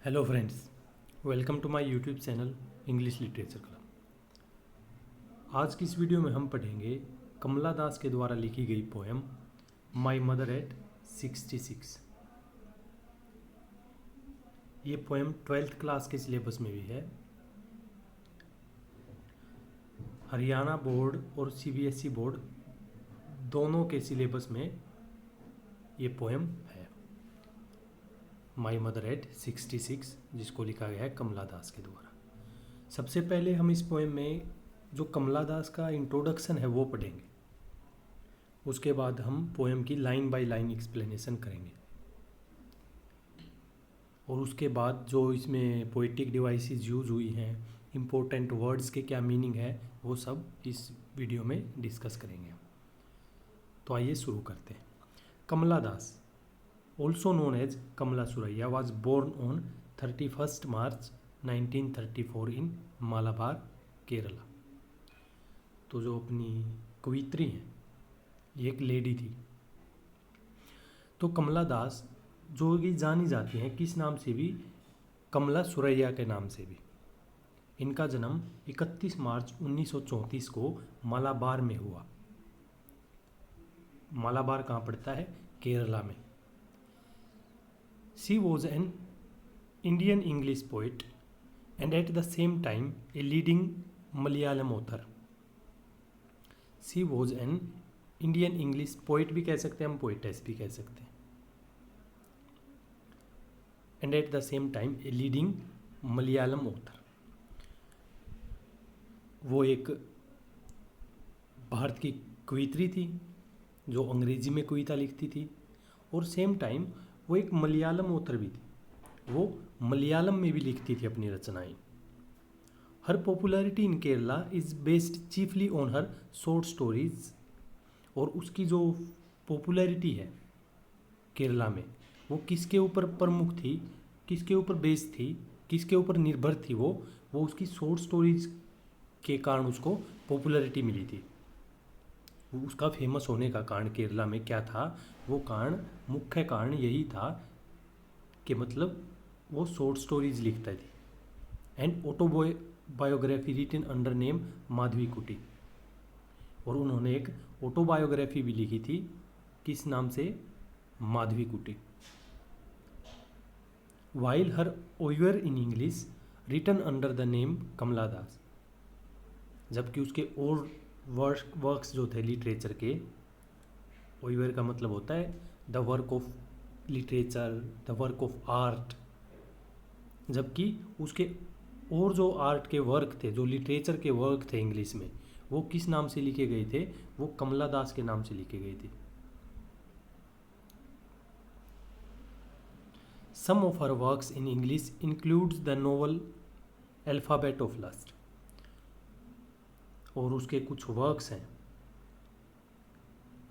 Hello friends, welcome to my YouTube channel English literature club. आज की इस video में हम पढ़ेंगे कमला दास के द्वारा लिखी गई पोएम माय मदर एट 66। ये पोएम 12th क्लास के सिलेबस में भी है। हरियाणा बोर्ड और सीबीएसई बोर्ड दोनों के सिलेबस में ये पोएम है, माय मदर एट 66, जिसको लिखा गया है कमला दास के द्वारा। सबसे पहले हम इस पोएम में जो कमला दास का इंट्रोडक्शन है वो पढ़ेंगे। उसके बाद हम पोएम की लाइन बाय लाइन एक्सप्लेनेशन करेंगे और उसके बाद जो इसमें पोइटिक डिवाइसेस यूज हुई हैं, इम्पोर्टेंट वर्ड्स के क्या मीनिंग है, वो सब इस वीडियो में डिस्कस करेंगे हम। तो आइए शुरू करते हैं। Kamala Das, also known as Kamala Suraiya, was born on 31 March 1934 in Malabar, Kerala. तो जो अपनी कवित्री हैं, ये एक लेडी थी। तो कमला दास जो कि जानी जाती हैं किस नाम से भी, कमला सुरैया के नाम से भी। इनका जन्म 31 मार्च 1934 को मालाबार में हुआ। मालाबार कहाँ पड़ता है? केरला में। She was an Indian English poet and at the same time a leading Malayalam author. She was an Indian English poet भी कह सकते हैं हम, पोइटेस भी कह सकते हैं, and at the same time a leading Malayalam author. वो एक भारत की कवित्री थी जो अंग्रेजी में कविता लिखती थी, और सेम टाइम वो एक मलयालम ऑथर भी थी। वो मलयालम में भी लिखती थी अपनी रचनाएं। Her popularity in Kerala is based chiefly on her short stories. और उसकी जो पॉपुलैरिटी है केरला में, वो किसके ऊपर प्रमुख थी, किसके ऊपर बेस्ड थी, किसके ऊपर निर्भर थी? वो उसकी शॉर्ट स्टोरीज के कारण उसको पॉपुलैरिटी मिली थी। उसका फेमस होने का कारण केरला में क्या था? वो कारण, मुख्य कारण यही था कि मतलब वो शॉर्ट स्टोरीज लिखता थी। And autobiography written under name Madhavi Kutty. और उन्होंने एक ऑटोबायोग्राफी भी लिखी थी, किस नाम से? Madhavi Kutty. While her oeuvre in English written under the name Kamala Das. जबकि उसके और वर्क्स जो थे लिटरेचर के, ओयर का मतलब होता है the work of literature, the work of art. जबकि उसके और जो आर्ट के वर्क थे, जो लिटरेचर के वर्क थे इंग्लिश में, वो किस नाम से लिखे गए थे? वो कमला दास के नाम से लिखे गए थे। Some of her works in English includes the novel alphabet of lust. और उसके कुछ वर्क्स हैं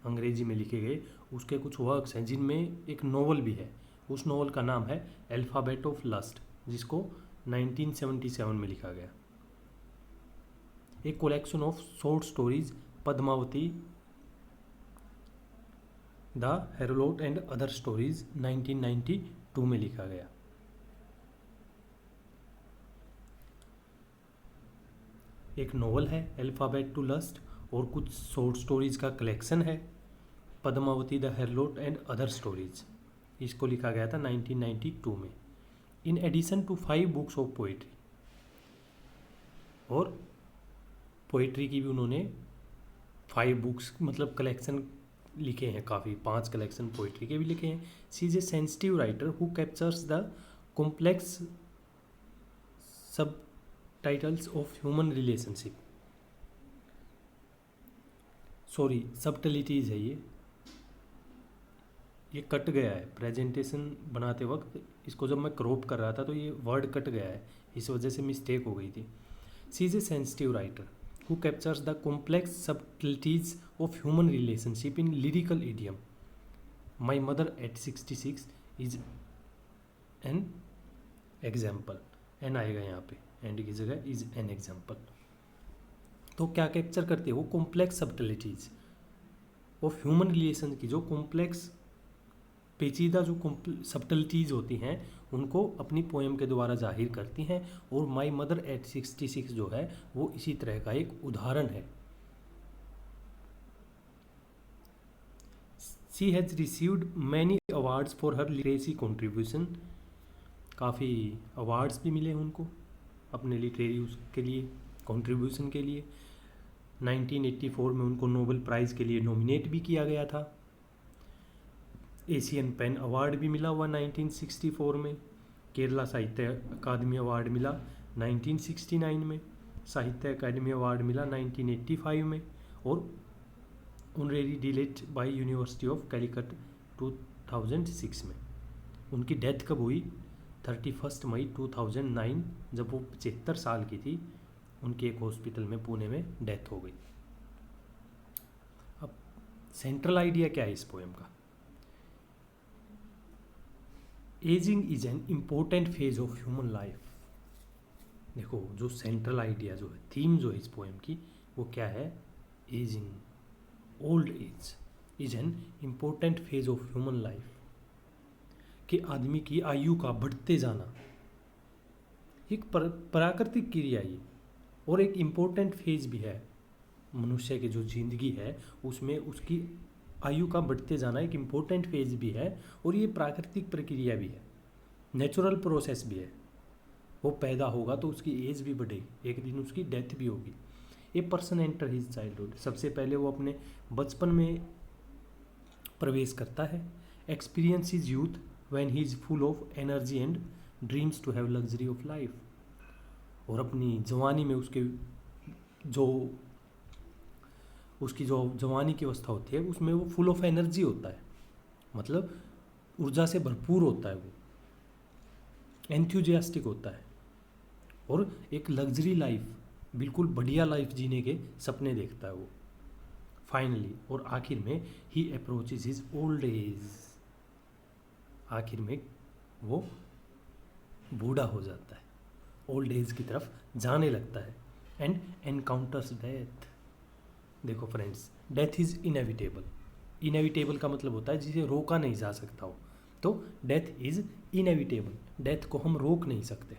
अंग्रेजी में लिखे गए, उसके कुछ वर्क्स हैं जिनमें एक नोवेल भी है। उस नोवेल का नाम है अल्फाबेट ऑफ लस्ट, जिसको 1977 में लिखा गया। एक collection of short stories Padmavati, the harlot and other stories 1992 में लिखा गया। एक नोवेल है अल्फाबेट टू लस्ट, और कुछ शॉर्ट स्टोरीज का कलेक्शन है Padmavati, the harlot and other stories. इसको लिखा गया था 1992 में। In addition to 5 books of poetry. और पोइट्री की भी उन्होंने 5 बुक्स मतलब कलेक्शन लिखे हैं, काफ़ी 5 कलेक्शन पोइट्री के भी लिखे हैं। She is a sensitive writer who captures the complex subtitles of human relationship. Sorry, subtleties है ये कट गया है प्रेजेंटेशन बनाते वक्त। इसको जब मैं क्रॉप कर रहा था तो ये वर्ड कट गया है, इस वजह से मिस्टेक हो गई थी। She is a sensitive writer who captures the complex subtleties of human relationship in lyrical idiom. My mother at 66 is an example. N आएगा यहाँ पे, एंड की जगह इज एन एग्जाम्पल। तो क्या कैप्चर करती है? वो कॉम्प्लेक्स सबटलिटीज ऑफ ह्यूमन रिलेशन की, जो कॉम्प्लेक्स पेचीदा जो सब्टलिटीज़ होती हैं उनको अपनी पोएम के द्वारा जाहिर करती हैं, और माई मदर एट 66 जो है वो इसी तरह का एक उदाहरण है। She has received many awards for her literacy contribution, काफ़ी अवार्ड्स भी मिले उनको अपने लिटरेरी के लिए कॉन्ट्रीब्यूशन के लिए। 1984 में उनको नोबेल प्राइज़ के लिए नॉमिनेट भी किया गया था। एशियन पेन अवार्ड भी मिला हुआ 1964 में। केरला साहित्य अकादमी अवार्ड मिला 1969 में। साहित्य अकादमी अवार्ड मिला 1985 में। और honorary D Litt by university of Calicut 2006 में। उनकी डेथ कब हुई? 31 मई 2009, जब वो 75 साल की थी। उनकी एक हॉस्पिटल में पुणे में डेथ हो गई। अब सेंट्रल आइडिया क्या है इस पोएम का? Ageing is an important phase of human life. देखो जो सेंट्रल आइडिया जो है, थीम जो है इस पोएम की, वो क्या है? Ageing, old age is an important phase of human life, कि आदमी की आयु का बढ़ते जाना एक प्राकृतिक क्रिया है और एक इम्पोर्टेंट फेज भी है। मनुष्य की जो जिंदगी है उसमें उसकी आयु का बढ़ते जाना एक इम्पोर्टेंट फेज भी है, और ये प्राकृतिक प्रक्रिया भी है, नेचुरल प्रोसेस भी है। वो पैदा होगा तो उसकी एज भी बढ़ेगी, एक दिन उसकी डेथ भी होगी। A person enter his childhood, सबसे पहले वो अपने बचपन में प्रवेश करता है। Experience his youth when he is full of energy and dreams to have luxury of life, और अपनी जवानी में उसकी जो जवानी की अवस्था होती है उसमें वो फुल ऑफ एनर्जी होता है, मतलब ऊर्जा से भरपूर होता है, वो एंथुजियास्टिक होता है, और एक लग्जरी लाइफ, बिल्कुल बढ़िया लाइफ जीने के सपने देखता है वो। फाइनली, और आखिर में, ही अप्रोचेज हिज ओल्ड एज, आखिर में वो बूढ़ा हो जाता है, ओल्ड एज की तरफ जाने लगता है। And encounters death. देखो friends, death is inevitable. Inevitable का मतलब होता है जिसे रोका नहीं जा सकता हो, तो डेथ इज़ इनएविटेबल, डेथ को हम रोक नहीं सकते।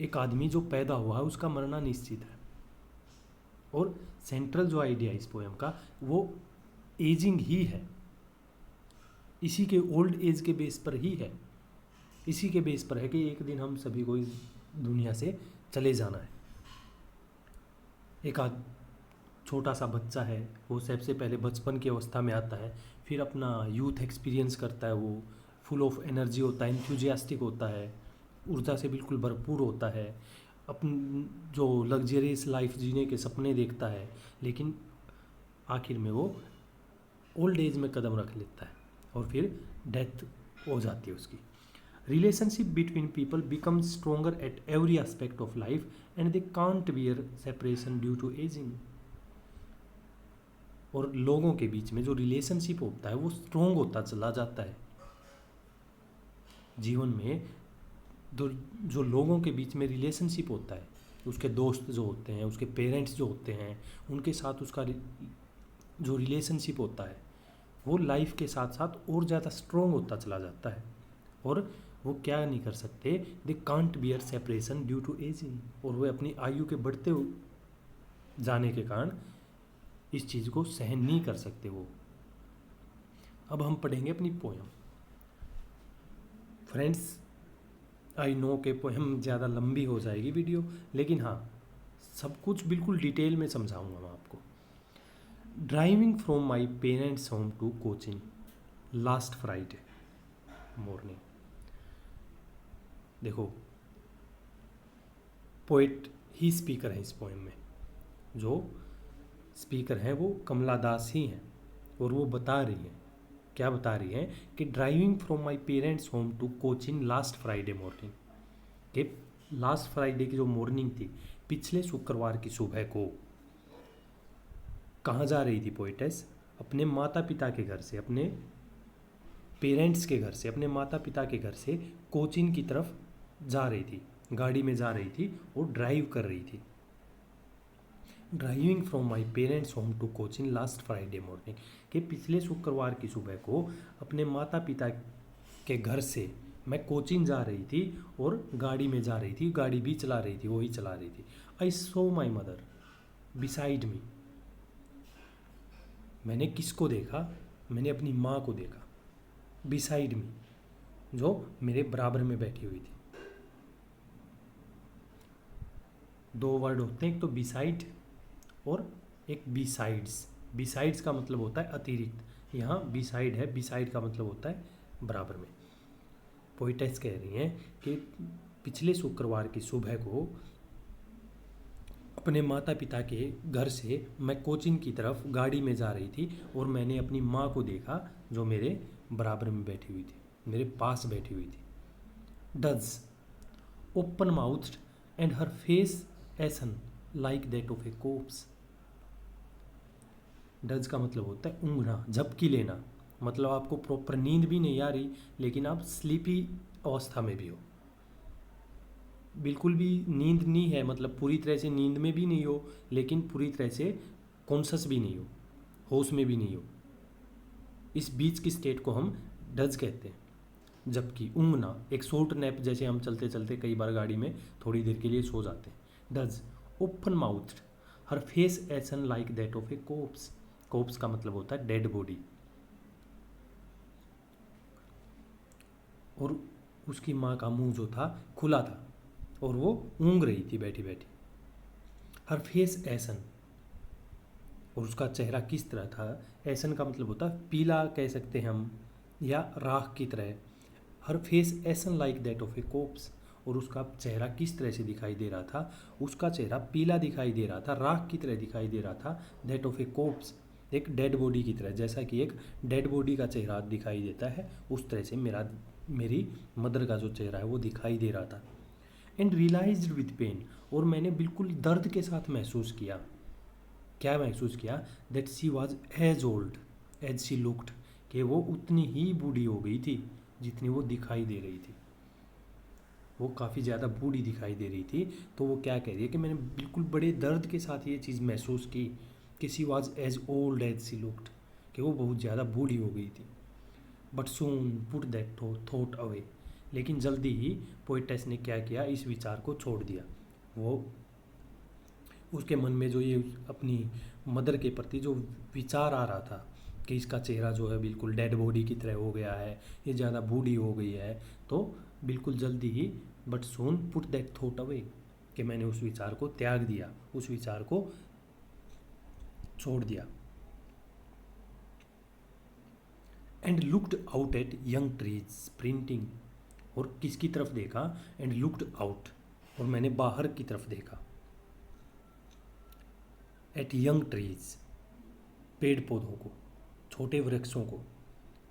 एक आदमी जो पैदा हुआ है उसका मरना निश्चित है। और सेंट्रल जो आइडिया इस पोएम का वो एजिंग ही है, इसी के ओल्ड एज के बेस पर ही है, इसी के बेस पर है कि एक दिन हम सभी को इस दुनिया से चले जाना है। एक छोटा सा बच्चा है, वो सबसे पहले बचपन की अवस्था में आता है, फिर अपना यूथ एक्सपीरियंस करता है, वो फुल ऑफ एनर्जी होता है, एंथुजियास्टिक होता है, ऊर्जा से बिल्कुल भरपूर होता है, अपन जो लग्जरियस लाइफ जीने के सपने देखता है, लेकिन आखिर में वो ओल्ड एज में कदम रख लेता है और फिर डेथ हो जाती है उसकी। Relationship between people become stronger at every aspect of life and they can't bear separation due to ageing. और लोगों के बीच में जो रिलेशनशिप होता है वो स्ट्रोंग होता चला जाता है। जीवन में जो लोगों के बीच में रिलेशनशिप होता है, उसके दोस्त जो होते हैं, उसके पेरेंट्स जो होते हैं, उनके साथ उसका जो रिलेशनशिप होता है वो लाइफ के साथ साथ और ज़्यादा स्ट्रोंग होता चला जाता है। और वो क्या नहीं कर सकते, they can't bear separation due to ageing, और वो अपनी आयु के बढ़ते जाने के कारण इस चीज़ को सहन नहीं कर सकते वो। अब हम पढ़ेंगे अपनी पोएम। फ्रेंड्स, आई नो के पोएम ज़्यादा लंबी हो जाएगी वीडियो, लेकिन हाँ, सब कुछ बिल्कुल डिटेल में समझाऊंगा मैं आपको। Driving from my parents home to Cochin last Friday morning. देखो, पोइट ही स्पीकर है इस पोएम में, जो स्पीकर हैं वो कमला दास ही हैं, और वो बता रही हैं, क्या बता रही हैं कि driving from my parents home to Cochin last Friday morning, कि लास्ट फ्राइडे की जो मॉर्निंग थी, पिछले शुक्रवार की सुबह को कहाँ जा रही थी पोइटेस? अपने माता पिता के घर से, अपने पेरेंट्स के घर से, अपने माता पिता के घर से कोचिन की तरफ जा रही थी, गाड़ी में जा रही थी और ड्राइव कर रही थी। Driving from my parents home to Cochin last Friday morning, कि पिछले शुक्रवार की सुबह को अपने माता पिता के घर से मैं कोचिंग जा रही थी और गाड़ी में जा रही थी, गाड़ी भी चला रही थी, वही चला रही थी। आई सो माई मदर बिसाइड मी, मैंने किसको देखा? मैंने अपनी माँ को देखा। बिसाइड मी, जो मेरे बराबर में बैठी हुई थी। दो वर्ड होते हैं, एक तो बिसाइड और एक बिसाइड्स। बिसाइड्स का मतलब होता है अतिरिक्त, यहाँ बिसाइड है, बिसाइड का मतलब होता है बराबर में। पोइटेस कह रही हैं कि पिछले शुक्रवार की सुबह को अपने माता पिता के घर से मैं कोचिंग की तरफ गाड़ी में जा रही थी और मैंने अपनी माँ को देखा जो मेरे बराबर में बैठी हुई थी, मेरे पास बैठी हुई थी। Dazed open mouthed and her face ashen like that of a corpse. Dazed का मतलब होता है ऊँघना, झपकी लेना, मतलब आपको प्रॉपर नींद भी नहीं आ रही लेकिन आप स्लीपी अवस्था में भी हो, बिल्कुल भी नींद नहीं है, मतलब पूरी तरह से नींद में भी नहीं हो लेकिन पूरी तरह से कॉन्शस भी नहीं हो, होश में भी नहीं हो। इस बीच की स्टेट को हम डज कहते हैं। जबकि ऊँघना एक शॉर्ट नैप, जैसे हम चलते चलते कई बार गाड़ी में थोड़ी देर के लिए सो जाते हैं। Dazed open mouthed her face ashen like that of a corpse. Corpse का मतलब होता है डेड बॉडी। और उसकी माँ का मुंह जो था खुला था और वो ऊँघ रही थी बैठी बैठी। हर फेस एसन, और उसका चेहरा किस तरह था? एसन का मतलब होता है पीला कह सकते हैं हम, या राख की तरह। Her face ashen like that of a corpse, और उसका चेहरा किस तरह से दिखाई दे रहा था? उसका चेहरा पीला दिखाई दे रहा था, राख की तरह दिखाई दे रहा था। दैट ऑफ ए कोप्स, एक डेड बॉडी की तरह, जैसा कि एक डेड बॉडी का चेहरा दिखाई देता है उस तरह से मेरी मदर का जो चेहरा है वो दिखाई दे रहा था। एंड रियलाइज्ड विद पेन, और मैंने बिल्कुल दर्द के साथ महसूस किया। क्या महसूस किया? That she was as old as she looked, कि वो उतनी ही बूढ़ी हो गई थी जितनी वो दिखाई दे रही थी। वो काफ़ी ज़्यादा बूढ़ी दिखाई दे रही थी। तो वो क्या कह रही है कि मैंने बिल्कुल बड़े दर्द के साथ ये चीज़ महसूस की कि she was as old as she looked, कि वो बहुत ज़्यादा बूढ़ी हो गई थी। But soon put that thought away, लेकिन जल्दी ही पोइटेस ने क्या किया? इस विचार को छोड़ दिया। वो उसके मन में जो ये अपनी मदर के प्रति जो विचार आ रहा था कि इसका चेहरा जो है बिल्कुल डेड बॉडी की तरह हो गया है, ये ज़्यादा बूढ़ी हो गई है, तो बिल्कुल जल्दी ही but soon put that thought away, कि मैंने उस विचार को त्याग दिया, उस विचार को छोड़ दिया। And looked out at young trees sprinting, और किसकी तरफ देखा? एंड लुक्ड आउट, और मैंने बाहर की तरफ देखा। एट यंग ट्रीज, पेड़ पौधों को, छोटे वृक्षों को।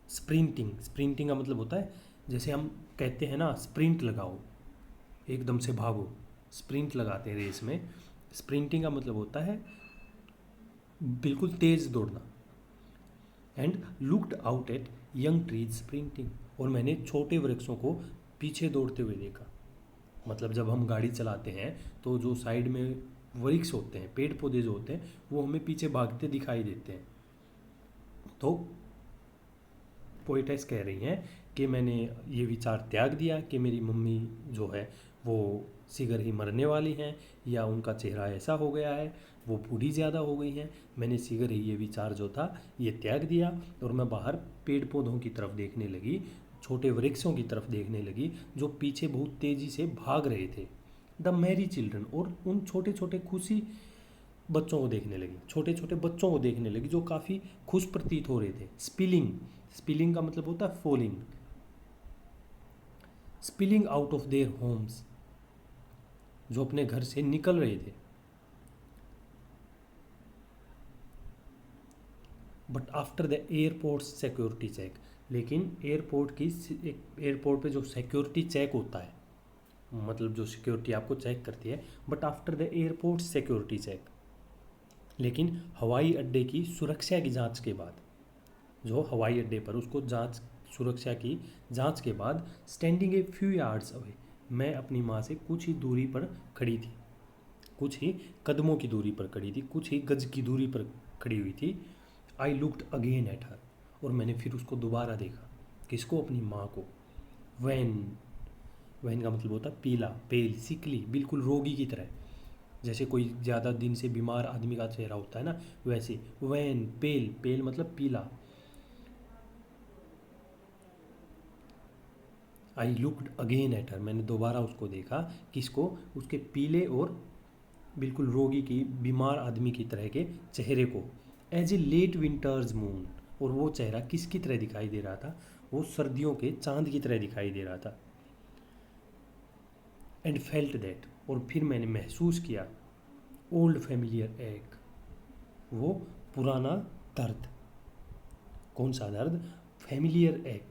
स्प्रिंटिंग, स्प्रिंटिंग का मतलब होता है जैसे हम कहते हैं ना स्प्रिंट लगाओ, एकदम से भागो, स्प्रिंट लगाते हैं रेस में। स्प्रिंटिंग का मतलब होता है बिल्कुल तेज दौड़ना। And looked out at young trees sprinting, और मैंने छोटे वृक्षों को पीछे दौड़ते हुए देखा। मतलब जब हम गाड़ी चलाते हैं तो जो साइड में वृक्ष होते हैं, पेड़ पौधे जो होते हैं, वो हमें पीछे भागते दिखाई देते हैं। तो पोइटेस कह रही हैं कि मैंने ये विचार त्याग दिया कि मेरी मम्मी जो है वो शीघ्र ही मरने वाली हैं, या उनका चेहरा ऐसा हो गया है, वो बूढ़ी ज़्यादा हो गई हैं। मैंने शीघ्र ही ये विचार जो था ये त्याग दिया और मैं बाहर पेड़ पौधों की तरफ देखने लगी, छोटे वृक्षों की तरफ देखने लगी जो पीछे बहुत तेज़ी से भाग रहे थे। द मैरी चिल्ड्रन, और उन छोटे छोटे खुशी बच्चों को देखने लगी, छोटे छोटे बच्चों को देखने लगी जो काफ़ी खुश प्रतीत हो रहे थे। स्पिलिंग, स्पिलिंग का मतलब होता है falling. Spilling out of their homes, जो अपने घर से निकल रहे थे। But after the airport security check, लेकिन एयरपोर्ट पे जो सिक्योरिटी चेक होता है, मतलब जो सिक्योरिटी आपको चेक करती है, but after the airport security check, लेकिन हवाई अड्डे की सुरक्षा की जांच के बाद, जो हवाई अड्डे पर उसको जांच, सुरक्षा की जांच के बाद, standing a few yards away, मैं अपनी माँ से कुछ ही दूरी पर खड़ी थी। कुछ ही कदमों की दूरी पर खड़ी थी, कुछ ही गज की दूरी पर खड़ी हुई थी। I looked again at her, और मैंने फिर उसको दोबारा देखा। किसको? अपनी माँ को। वैन, वैन का मतलब होता है पीला, पेल, सिकली, बिल्कुल रोगी की तरह, जैसे कोई ज़्यादा दिन से बीमार आदमी का चेहरा होता है ना, वैसे। वैन, पेल, पेल मतलब पीला। I looked again at her, मैंने दोबारा उसको देखा। किसको? उसके पीले और बिल्कुल रोगी की, बीमार आदमी की तरह के चेहरे को। As a late winter's moon, और वो चेहरा किसकी तरह दिखाई दे रहा था? वो सर्दियों के चांद की तरह दिखाई दे रहा था। एंड फेल्ट दैट, और फिर मैंने महसूस किया, ओल्ड फेमिलियर एक, वो पुराना दर्द। कौन सा दर्द? फेमिलियर एक,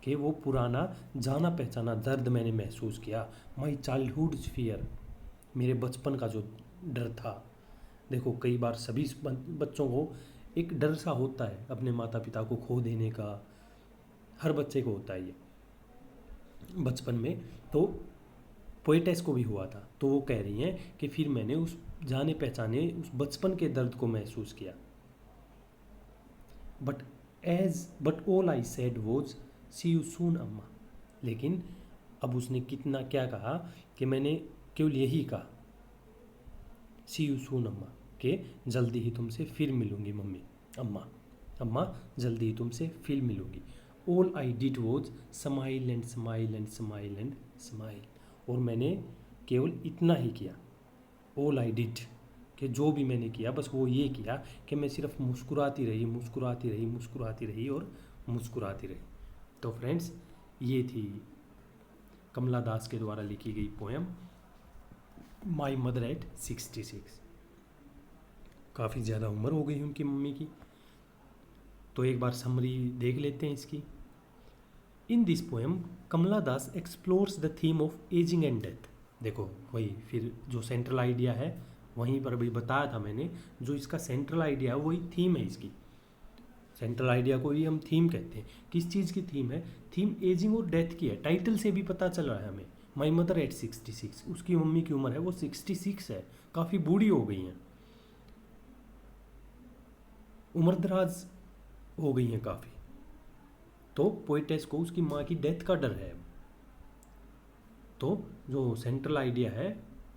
कि वो पुराना जाना पहचाना दर्द मैंने महसूस किया। माई चाइल्डहुड फियर, मेरे बचपन का जो डर था। देखो कई बार सभी बच्चों को एक डर सा होता है अपने माता पिता को खो देने का, हर बच्चे को होता है ये बचपन में। तो पोएटेस को भी हुआ था। तो वो कह रही हैं कि फिर मैंने उस जाने पहचाने उस बचपन के दर्द को महसूस किया। But all I said was see you soon Amma, लेकिन अब उसने कितना क्या कहा कि मैंने केवल यही कहा, सी यू सून अम्मा, कि जल्दी ही तुमसे फिर मिलूंगी मम्मी, अम्मा, अम्मा जल्दी ही तुमसे फिर मिलूंगी। All I did was smile and smile and smile and smile, और मैंने केवल इतना ही किया। ऑल आई डिड, कि जो भी मैंने किया बस वो ये किया कि मैं सिर्फ मुस्कुराती रही, मुस्कुराती रही, मुस्कुराती रही और मुस्कुराती रही। तो फ्रेंड्स, ये थी कमला दास के द्वारा लिखी गई पोएम माई मदर एट 66। काफ़ी ज़्यादा उम्र हो गई उनकी मम्मी की। तो एक बार समरी देख लेते हैं इसकी। In this poem Kamala Das explores the theme of ageing and death. देखो वही फिर जो सेंट्रल आइडिया है, वहीं पर भी बताया था मैंने, जो इसका सेंट्रल आइडिया है वही थीम है इसकी। सेंट्रल आइडिया को ही हम थीम कहते हैं। किस चीज़ की थीम है? थीम एजिंग और डेथ की है। टाइटल से भी पता चल रहा है हमें। माई मदर एट 66, उसकी मम्मी की उम्र है वो 66 है, काफ़ी बूढ़ी हो गई हैं, उम्रदराज हो गई हैं काफ़ी। तो पोइटेस को उसकी माँ की डेथ का डर है। तो जो सेंट्रल आइडिया है,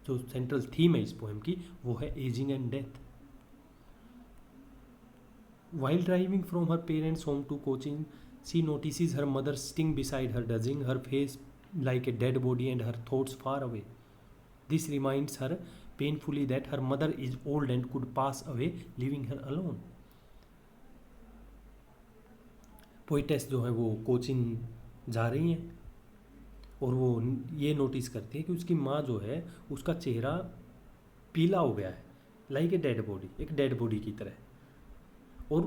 जो सेंट्रल थीम है इस पोएम की, वो है ageing and death. While driving from her parents' home to coaching, she notices her mother sitting beside her, dozing, her face like a dead body and her thoughts far away. This reminds her painfully that her mother is old and could pass away, leaving her alone. Poetess जो है वो coaching जा रही हैं और वो ये notice करती है कि उसकी माँ जो है उसका चेहरा पीला हो गया है, लाइक ए डेड बॉडी, एक डेड बॉडी की तरह। और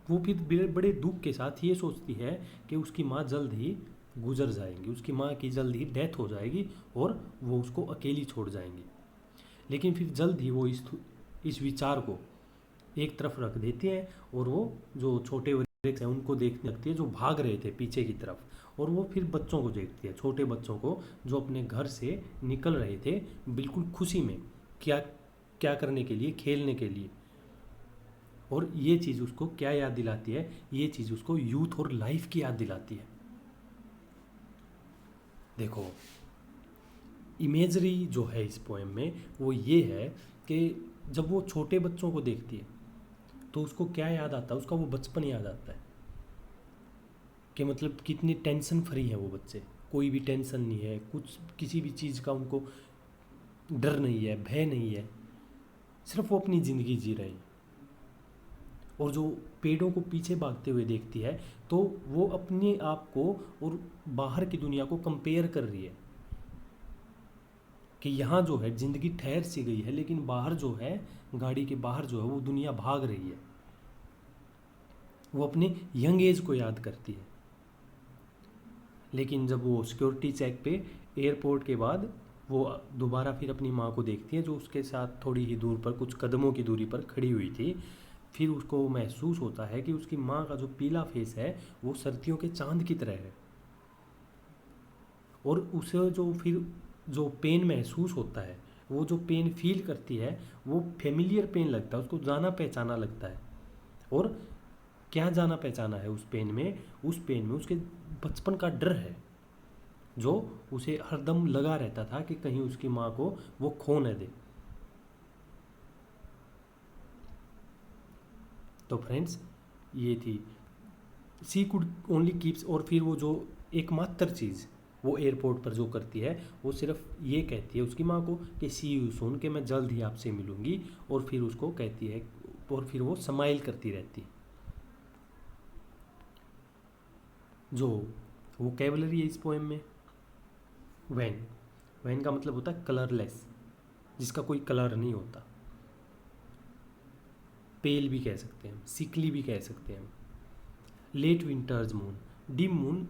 वो फिर बड़े दुख के साथ ये सोचती है कि उसकी माँ जल्द ही गुजर जाएंगी, उसकी माँ की जल्द ही डेथ हो जाएगी और वो उसको अकेली छोड़ जाएंगी। लेकिन फिर जल्द ही वो इस विचार को एक तरफ रख देती है और वो जो छोटे वृक्ष हैं उनको देखने लगती है जो भाग रहे थे पीछे की तरफ, और वो फिर बच्चों को देखती है, छोटे बच्चों को जो अपने घर से निकल रहे थे बिल्कुल खुशी में, क्या क्या करने के लिए? खेलने के लिए। और ये चीज़ उसको क्या याद दिलाती है? ये चीज़ उसको यूथ और लाइफ की याद दिलाती है। देखो इमेजरी जो है इस पोएम में वो ये है कि जब वो छोटे बच्चों को देखती है तो उसको क्या याद आता है? उसका वो बचपन याद आता है कि मतलब कितनी टेंशन फ्री है वो बच्चे, कोई भी टेंशन नहीं है, कुछ किसी भी चीज़ का उनको डर नहीं है, भय नहीं है, सिर्फ वो अपनी ज़िंदगी जी रहे हैं। और जो पेड़ों को पीछे भागते हुए देखती है तो वो अपने आप को और बाहर की दुनिया को कंपेयर कर रही है कि यहाँ जो है ज़िंदगी ठहर सी गई है, लेकिन बाहर जो है, गाड़ी के बाहर जो है वो दुनिया भाग रही है। वो अपने यंग एज को याद करती है। लेकिन जब वो सिक्योरिटी चेक पे एयरपोर्ट के बाद वो दोबारा फिर अपनी माँ को देखती है जो उसके साथ थोड़ी ही दूर पर, कुछ कदमों की दूरी पर खड़ी हुई थी, फिर उसको महसूस होता है कि उसकी माँ का जो पीला फेस है वो सर्दियों के चांद की तरह है। और उसे जो फिर जो पेन महसूस होता है वो जो पेन फील करती है वो फेमिलियर पेन लगता है, उसको जाना पहचाना लगता है। और क्या जाना पहचाना है उस पेन में? उस पेन में उसके बचपन का डर है जो उसे हरदम लगा रहता था कि कहीं उसकी माँ को वो खो न दे। तो फ्रेंड्स ये थी सी कुड ओनली कीप्स। और फिर वो जो एकमात्र चीज़ वो एयरपोर्ट पर जो करती है वो सिर्फ ये कहती है उसकी माँ को कि सी यू सून, कि मैं जल्द ही आपसे मिलूंगी। और फिर उसको कहती है और फिर वो स्माइल करती रहती है। जो वोकैबुलरी है इस पोएम में, वैन, वैन का मतलब होता है कलरलेस, जिसका कोई कलर नहीं होता। पेल भी कह सकते हैं, सिकली भी कह सकते हैं। Late winter's moon, dim moon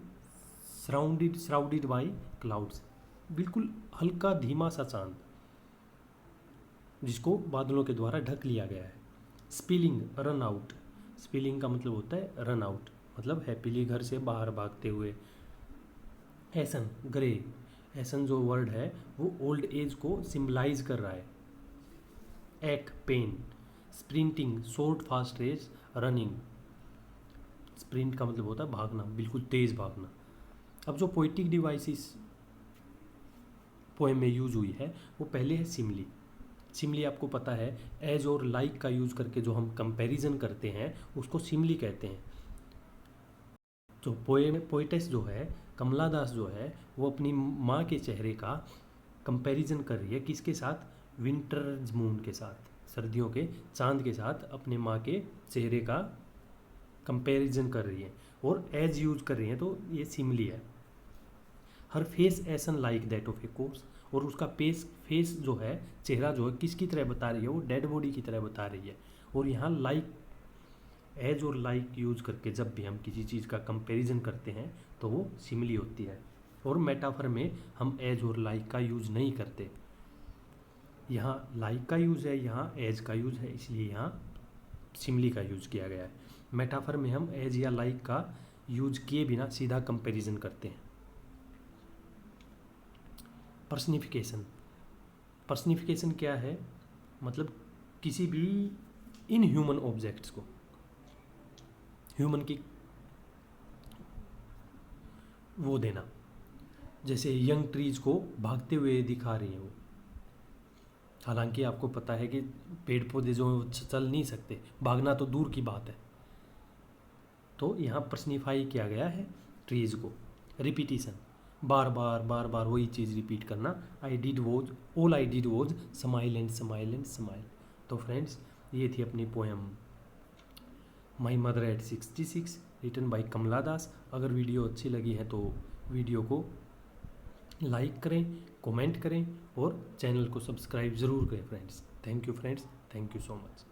shrouded by clouds, बिल्कुल हल्का धीमा सा चांद जिसको बादलों के द्वारा ढक लिया गया है। स्पिलिंग रन आउट, स्पिलिंग का मतलब होता है रन आउट, मतलब हैप्पीली घर से बाहर भागते हुए। एसन ग्रे, एसन जो वर्ड है वो ओल्ड एज को सिंबलाइज कर रहा है। एक pain, sprinting short fast race, running, sprint का मतलब होता है भागना, बिल्कुल तेज भागना। अब जो पोइटिक डिवाइसेस पोएम में यूज हुई है वो पहले है सिमली। सिमली आपको पता है एज और लाइक का यूज करके जो हम कंपैरिजन करते हैं उसको सिमली कहते हैं। जो पोइटेस जो है कमला दास जो है वो अपनी माँ के चेहरे का कंपैरिजन कर रही है किसके साथ? विंटर्स मून के साथ, सर्दियों के चांद के साथ अपने माँ के चेहरे का कंपैरिजन कर रही है और एज यूज कर रही है, तो ये सिमली है। Her face ashen like that of a course, और उसका फेस जो है, चेहरा जो है किसकी तरह बता रही है? वो डेड बॉडी की तरह बता रही है। और यहाँ लाइक, एज और लाइक यूज करके जब भी हम किसी चीज़ का कंपैरिजन करते हैं तो वो सिमिली होती है। और मेटाफर में हम एज और लाइक का यूज नहीं करते। यहाँ लाइक का यूज है, यहाँ एज का यूज है, इसलिए यहाँ सिमिली का यूज किया गया है। मेटाफर में हम एज या लाइक का यूज किए बिना सीधा कंपैरिजन करते हैं। पर्सनिफिकेशन, पर्सनिफिकेशन क्या है? मतलब किसी भी इन ह्यूमन ऑब्जेक्ट्स को, ह्यूमन की वो देना, जैसे यंग ट्रीज को भागते हुए दिखा रही हैं वो, हालांकि आपको पता है कि पेड़ पौधे जो चल नहीं सकते, भागना तो दूर की बात है। तो यहाँ पर्सनिफाई किया गया है ट्रीज को। रिपीटिशन, बार बार वही चीज़ रिपीट करना। I did was, all I did was smile and smile and smile. तो फ्रेंड्स ये थी अपनी poem my mother at 66 written by Kamala Das. अगर वीडियो अच्छी लगी है तो वीडियो को लाइक करें, कमेंट करें और चैनल को सब्सक्राइब ज़रूर करें friends. Thank you friends, thank you so much.